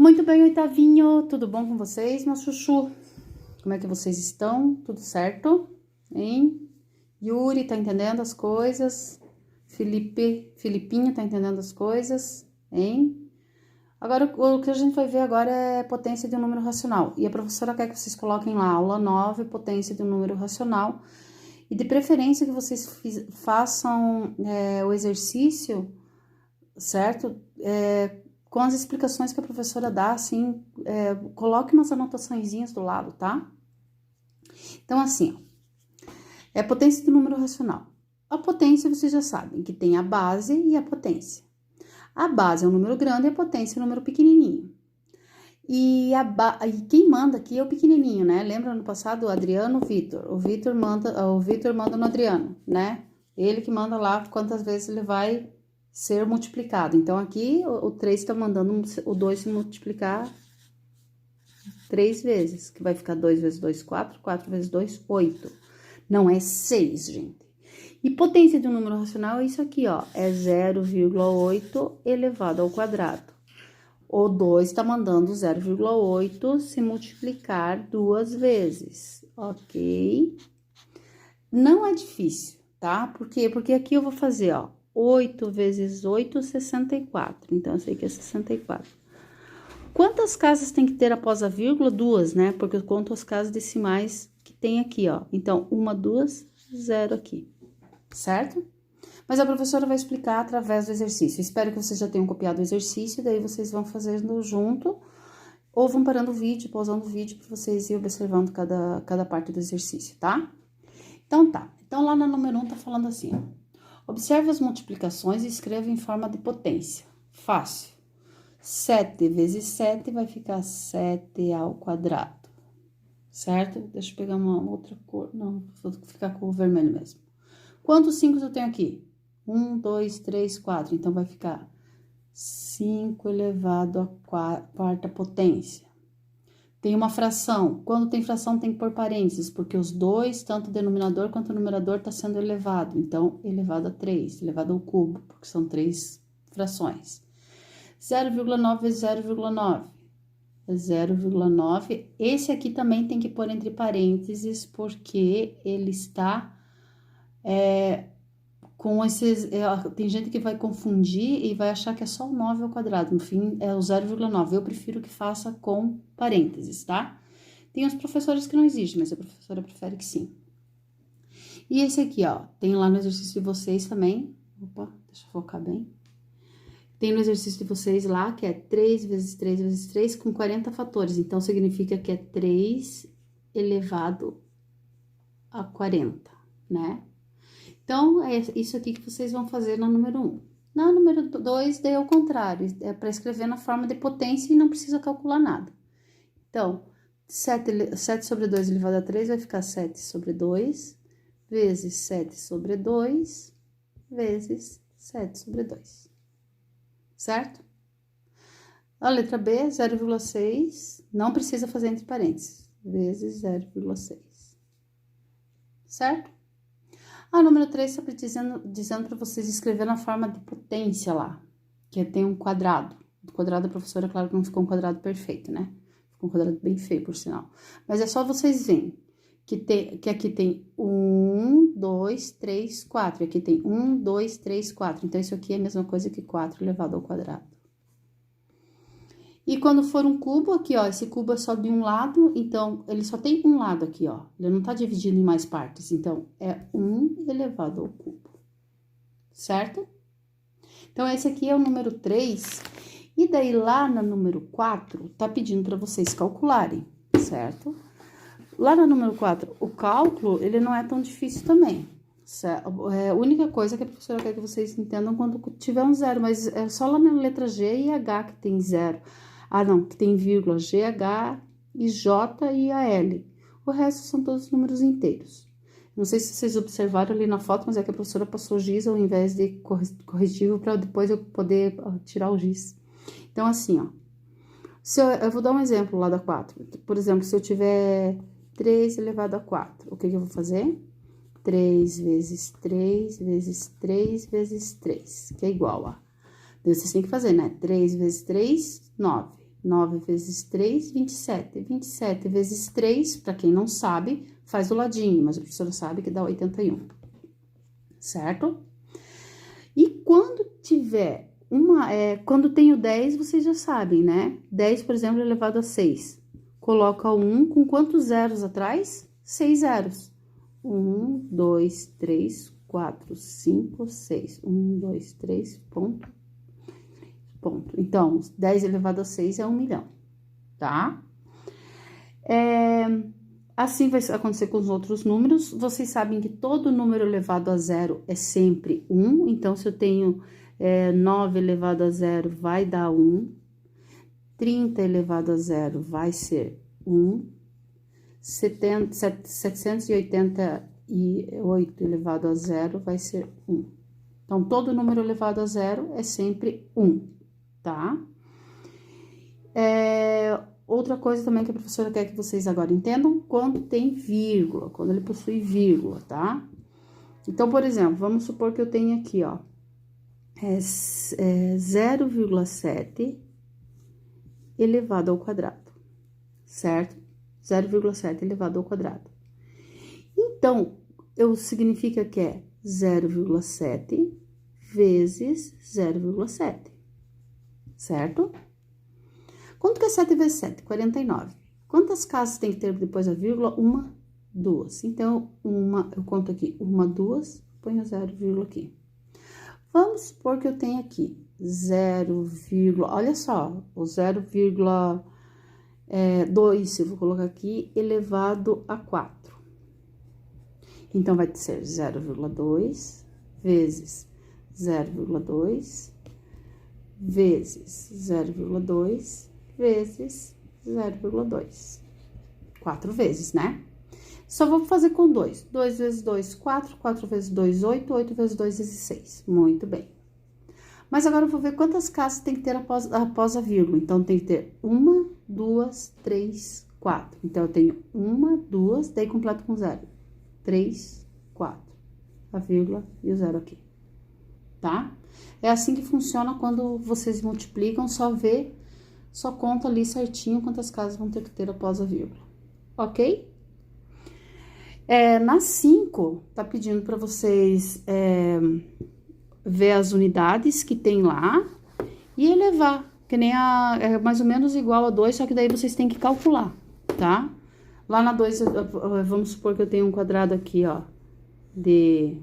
Muito bem, oitavinho, tudo bom com vocês, meu chuchu? Como é que vocês estão? Tudo certo? Hein? Yuri, tá entendendo as coisas? Filipinho, tá entendendo as coisas? Hein? Agora, o que a gente vai ver agora é potência de um número racional. E a professora quer que vocês coloquem lá, aula 9, potência de um número racional. E de preferência que vocês façam o exercício, certo? Com as explicações que a professora dá, assim, coloque umas anotaçõezinhas do lado, tá? Então, assim, ó, é a potência do número racional. A potência, vocês já sabem, que tem a base e a potência. A base é um número grande e a potência é um número pequenininho. E quem manda aqui é o pequenininho, né? Lembra no passado o Adriano, o Vitor. O Vitor manda no Adriano, né? Ele que manda lá quantas vezes ele vai ser multiplicado. Então, aqui o 3 está mandando o 2 se multiplicar 3 vezes, que vai ficar 2 vezes 2, 4, 4 vezes 2, 8. Não é 6, gente. E potência de um número racional é isso aqui, ó, é 0,8 elevado ao quadrado. O 2 está mandando 0,8 se multiplicar 2 vezes, ok? Não é difícil, tá? Por quê? Porque aqui eu vou fazer, ó, 8 vezes 8, 64. Então, eu sei que é 64. Quantas casas tem que ter após a vírgula? 2, né? Porque eu conto as casas decimais que tem aqui, ó. Então, 1, 2, 0 aqui, certo? Mas a professora vai explicar através do exercício. Espero que vocês já tenham copiado o exercício, daí vocês vão fazendo junto, ou vão parando o vídeo, pausando o vídeo, para vocês irem observando cada parte do exercício, tá? Então, tá. Então, lá na número 1 tá falando assim, ó. Observe as multiplicações e escreva em forma de potência. Fácil. 7 vezes 7 vai ficar 7 ao quadrado, certo? Deixa eu pegar uma outra cor. Não, vou ficar com o vermelho mesmo. Quantos 5 eu tenho aqui? 1, 2, 3, 4. Então, vai ficar 5 elevado à quarta potência. Tem uma fração. Quando tem fração, tem que pôr parênteses, porque os dois, tanto o denominador quanto o numerador, está sendo elevado. Então, elevado a 3, elevado ao cubo, porque são 3 frações. 0,9 vezes 0,9. 0,9. Esse aqui também tem que pôr entre parênteses, porque ele está com esses... tem gente que vai confundir e vai achar que é só o 9 ao quadrado. No fim, é o 0,9. Eu prefiro que faça com parênteses, tá? Tem os professores que não exigem, mas a professora prefere que sim. E esse aqui, ó, tem lá no exercício de vocês também. Opa, deixa eu focar bem. Tem no exercício de vocês lá, que é 3 vezes 3 vezes 3 com 40 fatores. Então, significa que é 3 elevado a 40, né? Então, é isso aqui que vocês vão fazer na número 1. Na número 2, daí é o contrário. É para escrever na forma de potência e não precisa calcular nada. Então, 7 sobre 2 elevado a 3 vai ficar 7 sobre 2, vezes 7 sobre 2, vezes 7 sobre 2. Certo? A letra B, 0,6, não precisa fazer entre parênteses, vezes 0,6. Certo? A número 3 está dizendo para vocês escrever na forma de potência lá, que tem um quadrado. O quadrado da professora, claro que não ficou um quadrado perfeito, né? Ficou um quadrado bem feio, por sinal. Mas é só vocês verem que aqui tem 1, 2, 3, 4. E aqui tem 1, 2, 3, 4. Então, isso aqui é a mesma coisa que 4 elevado ao quadrado. E quando for um cubo, aqui, ó, esse cubo é só de um lado, então, ele só tem um lado aqui, ó. Ele não tá dividido em mais partes, então, é 1 elevado ao cubo, certo? Então, esse aqui é o número 3, e daí lá no número 4, tá pedindo para vocês calcularem, certo? Lá no número 4, o cálculo, ele não é tão difícil também. A única coisa que a professora quer que vocês entendam quando tiver um zero, mas é só lá na letra G e H que tem zero. Ah, não, que tem vírgula, G, H, e J e a L. O resto são todos números inteiros. Não sei se vocês observaram ali na foto, mas é que a professora passou giz ao invés de corretivo para depois eu poder tirar o giz. Então, assim, ó. Eu vou dar um exemplo lá da 4. Por exemplo, se eu tiver 3 elevado a 4, o que eu vou fazer? 3 vezes 3 vezes 3 vezes 3, que é igual a... Daí vocês têm que fazer, né? 3 vezes 3, 9. 9 vezes 3, 27. 27 vezes 3, para quem não sabe, faz do ladinho, mas a professora sabe que dá 81. Certo? E quando tiver quando tem o 10, vocês já sabem, né? 10, por exemplo, elevado a 6. Coloca o 1 com quantos zeros atrás? 6 zeros. 1, 2, 3, 4, 5, 6. 1, 2, 3, ponto. Então, 10 elevado a 6 é 1 milhão, tá? Assim vai acontecer com os outros números. Vocês sabem que todo número elevado a zero é sempre 1. Então, se eu tenho 9 elevado a zero, vai dar 1. 30 elevado a zero vai ser 1. 788 elevado a zero vai ser 1. Então, todo número elevado a zero é sempre 1, tá? Outra coisa também que a professora quer que vocês agora entendam, quando tem vírgula, quando ele possui vírgula, tá? Então, por exemplo, vamos supor que eu tenho aqui, ó, 0,7 elevado ao quadrado, certo? 0,7 elevado ao quadrado. Então, significa que é 0,7 vezes 0,7, certo? Quanto que é 7 vezes 7? 49. Quantas casas tem que ter depois da vírgula? 1, 2. Então, eu conto aqui 1, 2, ponho 0, aqui. Vamos supor que eu tenho aqui 0, olha só, o 0,2, eu vou colocar aqui, elevado a 4. Então, vai ser 0,2 vezes 0,2 vezes 0,2 vezes 0,2. 4 vezes, né? Só vou fazer com 2. 2 vezes 2, 4. 4 vezes 2, 8. 8 vezes 2, 16. Muito bem. Mas agora eu vou ver quantas casas tem que ter após a vírgula. Então, tem que ter 1, 2, 3, 4. Então, eu tenho 1, 2, daí completo com 0. 3, 4. A vírgula e o 0 aqui. Tá? É assim que funciona quando vocês multiplicam, só conta ali certinho quantas casas vão ter que ter após a vírgula. Ok? Na 5, tá pedindo para vocês ver as unidades que tem lá e elevar, que nem é mais ou menos igual a 2, só que daí vocês têm que calcular, tá? Lá na 2, vamos supor que eu tenho um quadrado aqui, ó, de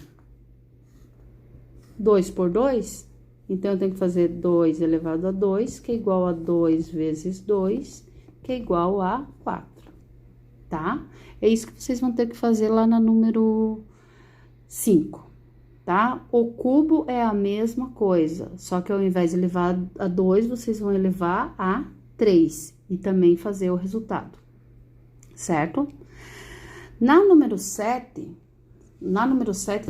2 por 2, então eu tenho que fazer 2 elevado a 2, que é igual a 2 vezes 2, que é igual a 4, tá? É isso que vocês vão ter que fazer lá na número 5, tá? O cubo é a mesma coisa, só que ao invés de elevar a 2, vocês vão elevar a 3 e também fazer o resultado, certo? Na número 7,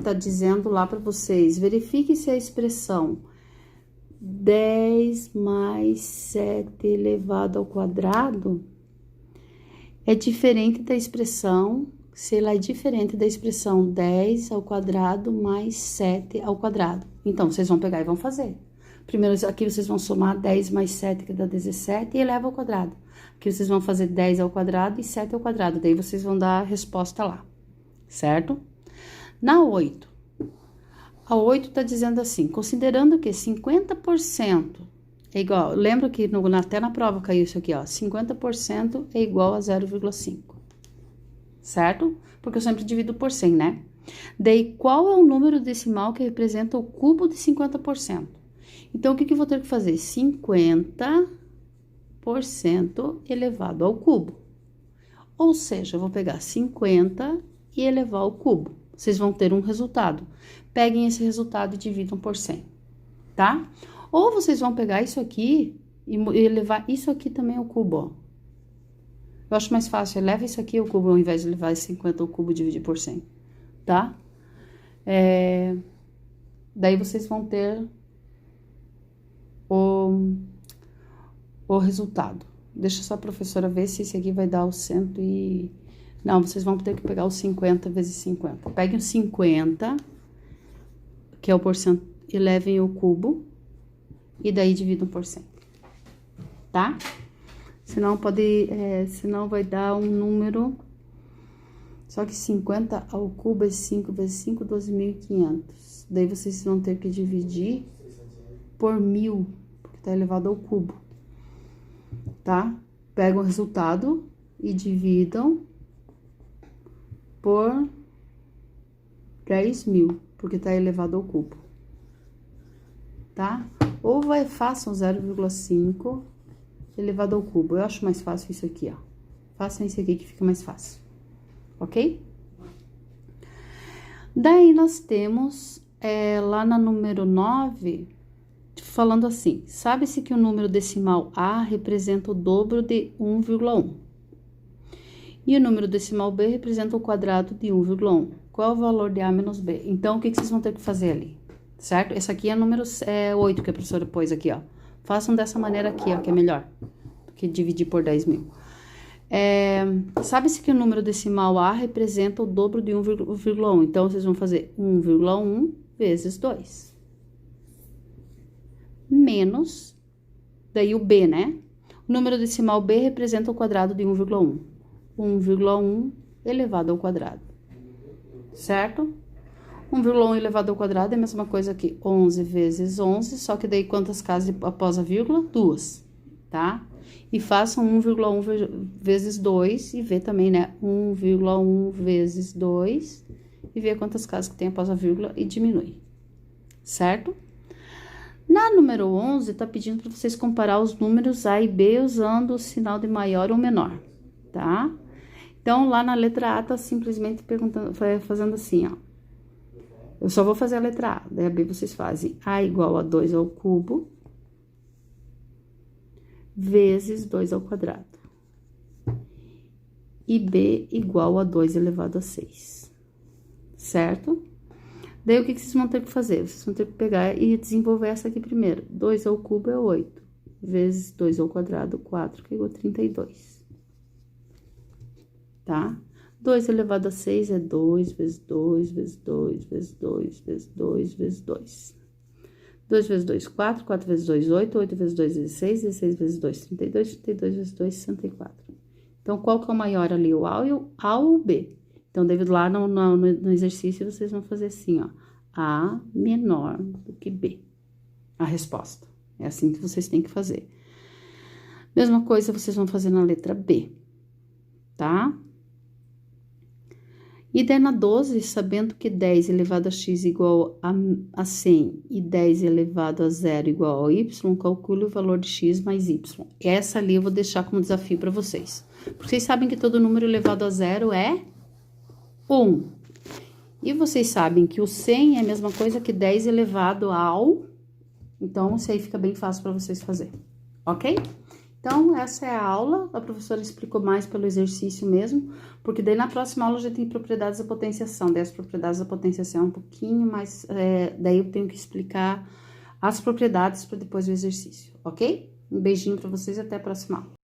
tá dizendo lá para vocês, verifique se a expressão 10 mais 7 elevado ao quadrado é diferente da expressão, se ela é diferente da expressão 10 ao quadrado mais 7 ao quadrado. Então, vocês vão pegar e vão fazer. Primeiro, aqui vocês vão somar 10 mais 7, que dá 17, e eleva ao quadrado. Aqui vocês vão fazer 10 ao quadrado e 7 ao quadrado, daí vocês vão dar a resposta lá, certo? Na 8, a 8 tá dizendo assim, considerando que 50% é igual, lembra que até na prova caiu isso aqui, ó, 50% é igual a 0,5, certo? Porque eu sempre divido por 100, né? Daí, qual é o número decimal que representa o cubo de 50%? Então, o que eu vou ter que fazer? 50% elevado ao cubo. Ou seja, eu vou pegar 50 e elevar ao cubo. Vocês vão ter um resultado. Peguem esse resultado e dividam por 100, tá? Ou vocês vão pegar isso aqui e elevar isso aqui também ao cubo, ó. Eu acho mais fácil, eleva isso aqui ao cubo ao invés de levar esse 50 ao cubo e dividir por 100, tá? Daí vocês vão ter o resultado. Deixa só a professora ver se esse aqui vai dar o 100 e... Não, vocês vão ter que pegar o 50 vezes 50. Peguem o 50, que é o porcento, e levem o cubo, e daí dividam por 100, tá? Senão senão vai dar um número... Só que 50 ao cubo é 5 vezes 5, 12.500. Daí vocês vão ter que dividir por 1.000, porque tá elevado ao cubo, tá? Pegam o resultado e dividam por 10.000, porque tá elevado ao cubo, tá? Ou façam 0,5 elevado ao cubo. Eu acho mais fácil isso aqui, ó. Façam isso aqui que fica mais fácil. Ok? Daí, nós temos, lá na número 9, falando assim, sabe-se que o número decimal A representa o dobro de 1,1. E o número decimal B representa o quadrado de 1,1. Qual é o valor de A menos B? Então, o que vocês vão ter que fazer ali? Certo? Esse aqui é o número 8 que a professora pôs aqui, ó. Façam dessa maneira aqui, ó, que é melhor do que dividir por 10.000. Sabe-se que o número decimal A representa o dobro de 1,1. Então, vocês vão fazer 1,1 vezes 2. Menos, daí o B, né? O número decimal B representa o quadrado de 1,1. 1,1 elevado ao quadrado. Certo? 1,1 elevado ao quadrado é a mesma coisa que 11 vezes 11, só que daí quantas casas após a vírgula? 2, tá? E façam 1,1 vezes 2 e vê também, né? 1,1 vezes 2 e vê quantas casas que tem após a vírgula e diminui, certo? Na número 11, tá pedindo para vocês comparar os números A e B usando o sinal de maior ou menor, tá? Então, lá na letra A, tá simplesmente perguntando, fazendo assim, ó. Eu só vou fazer a letra A, daí a B vocês fazem A igual a 2 ao cubo vezes 2 ao quadrado. E B igual a 2 elevado a 6. Certo? Daí, o que vocês vão ter que fazer? Vocês vão ter que pegar e desenvolver essa aqui primeiro. 2 ao cubo é 8. Vezes 2 ao quadrado, 4, que é igual a 32. Tá? 2 elevado a 6 é 2 vezes 2, vezes 2, vezes 2, vezes 2, vezes 2. 2 vezes 2, 4, 4 vezes 2, 8, 8 vezes 2, 16, 16 vezes 2, 32, 32 vezes 2, 64. Então, qual que é o maior ali, o A ou o B? Então, devido lá no exercício, vocês vão fazer assim, ó, A menor do que B, a resposta. É assim que vocês têm que fazer. Mesma coisa vocês vão fazer na letra B, tá? E daí na 12, sabendo que 10 elevado a x igual a 100 e 10 elevado a 0 igual a y, calcule o valor de x mais y. Essa ali eu vou deixar como desafio para vocês. Porque vocês sabem que todo número elevado a 0 é 1. E vocês sabem que o 100 é a mesma coisa que 10 elevado ao... Então, isso aí fica bem fácil para vocês fazerem, ok? Então, essa é a aula, a professora explicou mais pelo exercício mesmo, porque daí na próxima aula já tem propriedades da potenciação, daí as propriedades da potenciação é um pouquinho mais, daí eu tenho que explicar as propriedades para depois do exercício, ok? Um beijinho para vocês e até a próxima aula.